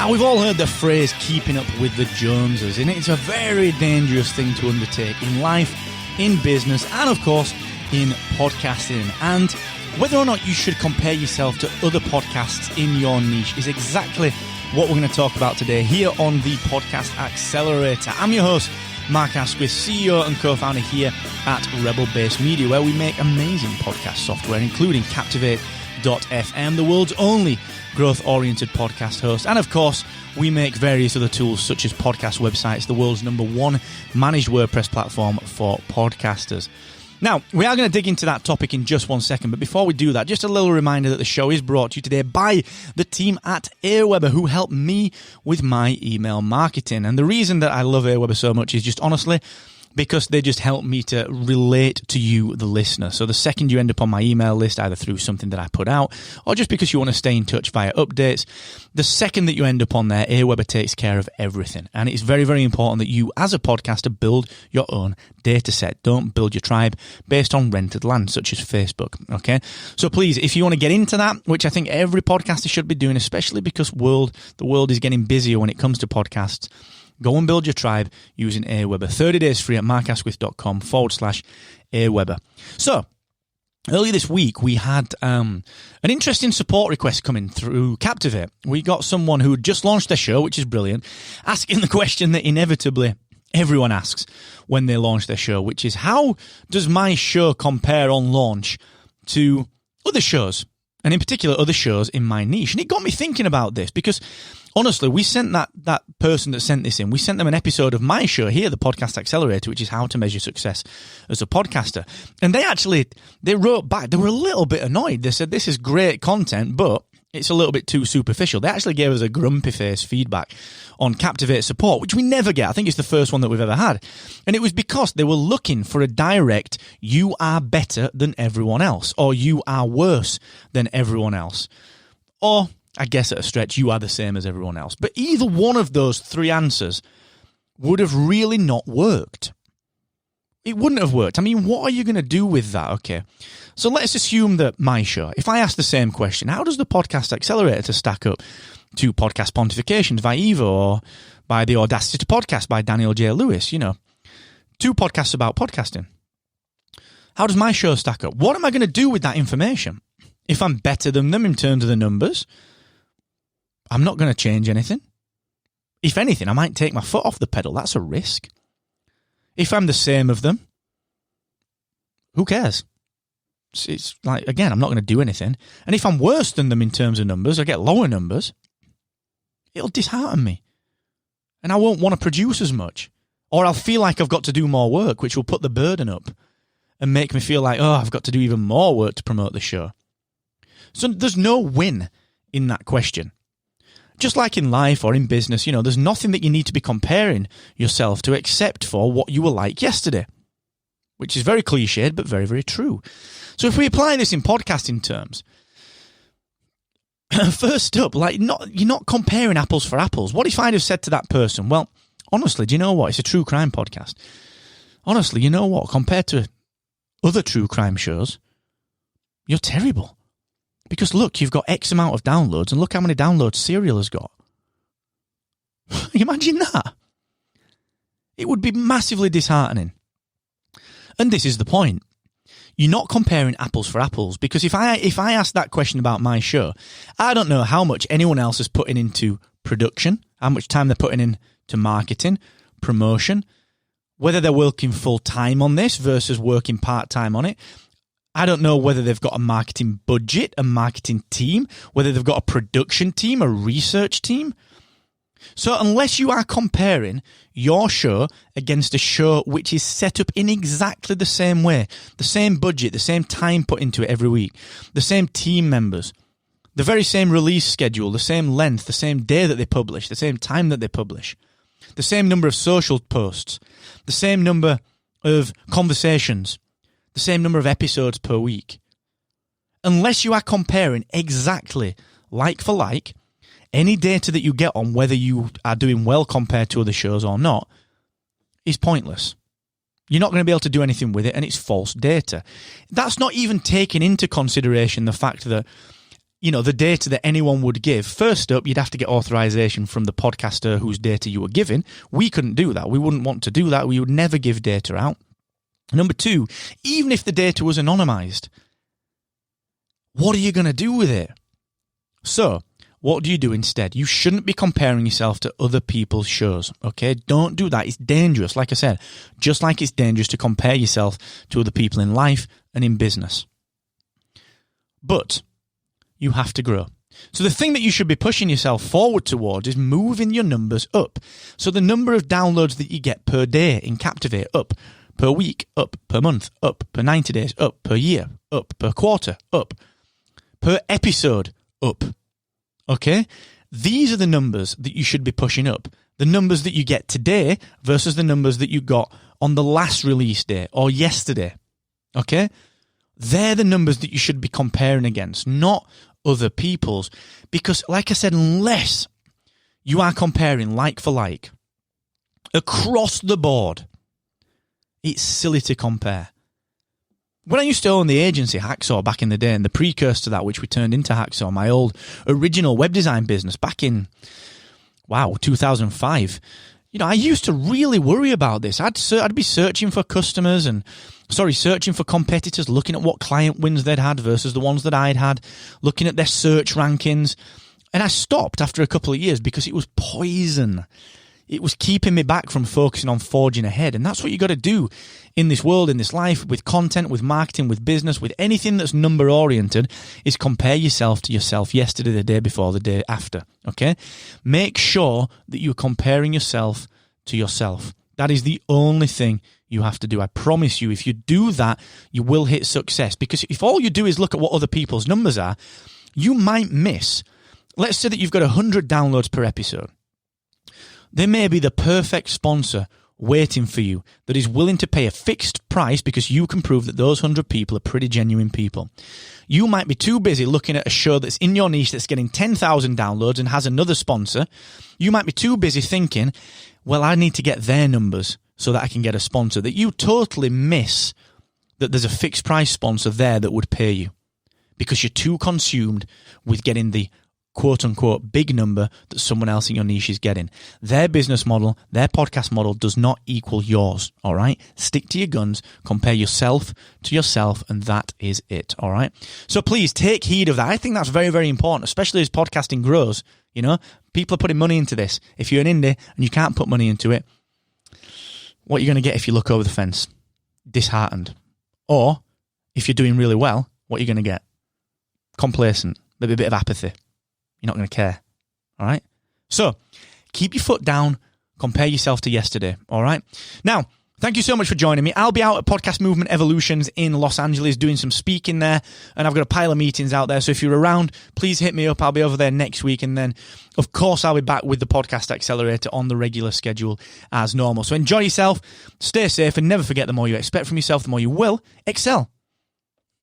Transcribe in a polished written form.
Now, we've all heard the phrase keeping up with the Joneses, and it's a very dangerous thing to undertake in life, in business, and of course, in podcasting. And whether or not you should compare yourself to other podcasts in your niche is exactly what we're going to talk about today here on the Podcast Accelerator. I'm your host, Mark Asquith, CEO and co-founder here at Rebel Base Media, where we make amazing podcast software, including Captivate.fm, the world's only growth-oriented podcast host. And of course, we make various other tools such as podcast websites, the world's #1 managed WordPress platform for podcasters. Now, we are going to dig into that topic in just 1 second, but before we do that, just a little reminder that the show is brought to you today by the team at AWeber, who help me with my email marketing. And the reason that I love AWeber so much is just honestly because they just help me to relate to you, the listener. So the second you end up on my email list, either through something that I put out or just because you want to stay in touch via updates, the second that you end up on there, AWeber takes care of everything. And it's very, very important that you, as a podcaster, build your own data set. Don't build your tribe based on rented land, such as Facebook. Okay? So please, if you want to get into that, which I think every podcaster should be doing, especially because the world is getting busier when it comes to podcasts, go and build your tribe using AWeber. 30 days free at markasquith.com/AWeber. So, earlier this week, we had an interesting support request coming through Captivate. We got someone who had just launched their show, which is brilliant, asking the question that inevitably everyone asks when they launch their show, which is, how does my show compare on launch to other shows? And in particular, other shows in my niche. And it got me thinking about this because, honestly, we sent that person that sent this in, we sent them an episode of my show here, the Podcast Accelerator, which is how to measure success as a podcaster. And they wrote back, they were a little bit annoyed. They said, this is great content, but it's a little bit too superficial. They actually gave us a grumpy face feedback on Captivate support, which we never get. I think it's the first one that we've ever had. And it was because they were looking for a direct, you are better than everyone else, or you are worse than everyone else. Or, I guess at a stretch, you are the same as everyone else. But either one of those three answers would have really not worked. It wouldn't have worked. I mean, what are you going to do with that? Okay. So let's assume that my show, if I ask the same question, how does the Podcast Accelerator stack up to Podcast Pontifications by Eva or by the Audacity to Podcast by Daniel J. Lewis? You know, 2 podcasts about podcasting. How does my show stack up? What am I going to do with that information? If I'm better than them in terms of the numbers, I'm not going to change anything. If anything, I might take my foot off the pedal. That's a risk. If I'm the same of them, who cares? It's like, again, I'm not going to do anything. And if I'm worse than them in terms of numbers, I get lower numbers, it'll dishearten me. And I won't want to produce as much. Or I'll feel like I've got to do more work, which will put the burden up and make me feel like, oh, I've got to do even more work to promote the show. So there's no win in that question. Just like in life or in business, you know, there's nothing that you need to be comparing yourself to except for what you were like yesterday, which is very cliched, but very, very true. So if we apply this in podcasting terms, first up, you're not comparing apples for apples. What if I'd have said to that person, well, honestly, do you know what? It's a true crime podcast. Honestly, you know what? Compared to other true crime shows, you're terrible. Because look, you've got X amount of downloads, and look how many downloads Serial has got. Imagine that. It would be massively disheartening. And this is the point. You're not comparing apples for apples, because if I ask that question about my show, I don't know how much anyone else is putting into production, how much time they're putting into marketing, promotion, whether they're working full time on this versus working part time on it. I don't know whether they've got a marketing budget, a marketing team, whether they've got a production team, a research team. So unless you are comparing your show against a show which is set up in exactly the same way, the same budget, the same time put into it every week, the same team members, the very same release schedule, the same length, the same day that they publish, the same time that they publish, the same number of social posts, the same number of conversations, the same number of episodes per week. Unless you are comparing exactly like for like, any data that you get on whether you are doing well compared to other shows or not is pointless. You're not going to be able to do anything with it, and it's false data. That's not even taking into consideration the fact that, the data that anyone would give. First up, you'd have to get authorization from the podcaster whose data you were giving. We couldn't do that. We wouldn't want to do that. We would never give data out. Number two, even if the data was anonymized, what are you going to do with it? So, what do you do instead? You shouldn't be comparing yourself to other people's shows, okay? Don't do that. It's dangerous, like I said, just like it's dangerous to compare yourself to other people in life and in business. But you have to grow. So the thing that you should be pushing yourself forward towards is moving your numbers up. So the number of downloads that you get per day in Captivate, up. Per week, up. Per month, up. Per 90 days, up. Per year, up. Per quarter, up. Per episode, up. Okay? These are the numbers that you should be pushing up. The numbers that you get today versus the numbers that you got on the last release day or yesterday. Okay? They're the numbers that you should be comparing against, not other people's. Because, like I said, unless you are comparing like for like, across the board, it's silly to compare. When I used to own the agency Hacksaw back in the day, and the precursor to that, which we turned into Hacksaw, my old original web design business back in, 2005, I used to really worry about this. I'd be searching for customers searching for competitors, looking at what client wins they'd had versus the ones that I'd had, looking at their search rankings. And I stopped after a couple of years because it was poison. It was keeping me back from focusing on forging ahead. And that's what you got to do in this world, in this life, with content, with marketing, with business, with anything that's number oriented, is compare yourself to yourself yesterday, the day before, the day after. Okay? Make sure that you're comparing yourself to yourself. That is the only thing you have to do. I promise you, if you do that, you will hit success. Because if all you do is look at what other people's numbers are, you might miss. Let's say that you've got 100 downloads per episode. There may be the perfect sponsor waiting for you that is willing to pay a fixed price because you can prove that those 100 people are pretty genuine people. You might be too busy looking at a show that's in your niche that's getting 10,000 downloads and has another sponsor. You might be too busy thinking, well, I need to get their numbers so that I can get a sponsor, that you totally miss that there's a fixed price sponsor there that would pay you because you're too consumed with getting the quote-unquote big number that someone else in your niche is getting. Their business model, their podcast model does not equal yours, all right? Stick to your guns, compare yourself to yourself, and that is it, all right? So please take heed of that. I think that's very, very important, especially as podcasting grows. People are putting money into this. If you're an indie and you can't put money into it, what are you going to get if you look over the fence? Disheartened. Or, if you're doing really well, what are you going to get? Complacent. Maybe a bit of apathy. You're not going to care. All right? So, keep your foot down. Compare yourself to yesterday. All right? Now, thank you so much for joining me. I'll be out at Podcast Movement Evolutions in Los Angeles doing some speaking there, and I've got a pile of meetings out there. So if you're around, please hit me up. I'll be over there next week. And then, of course, I'll be back with the Podcast Accelerator on the regular schedule as normal. So enjoy yourself, stay safe, and never forget, the more you expect from yourself, the more you will excel.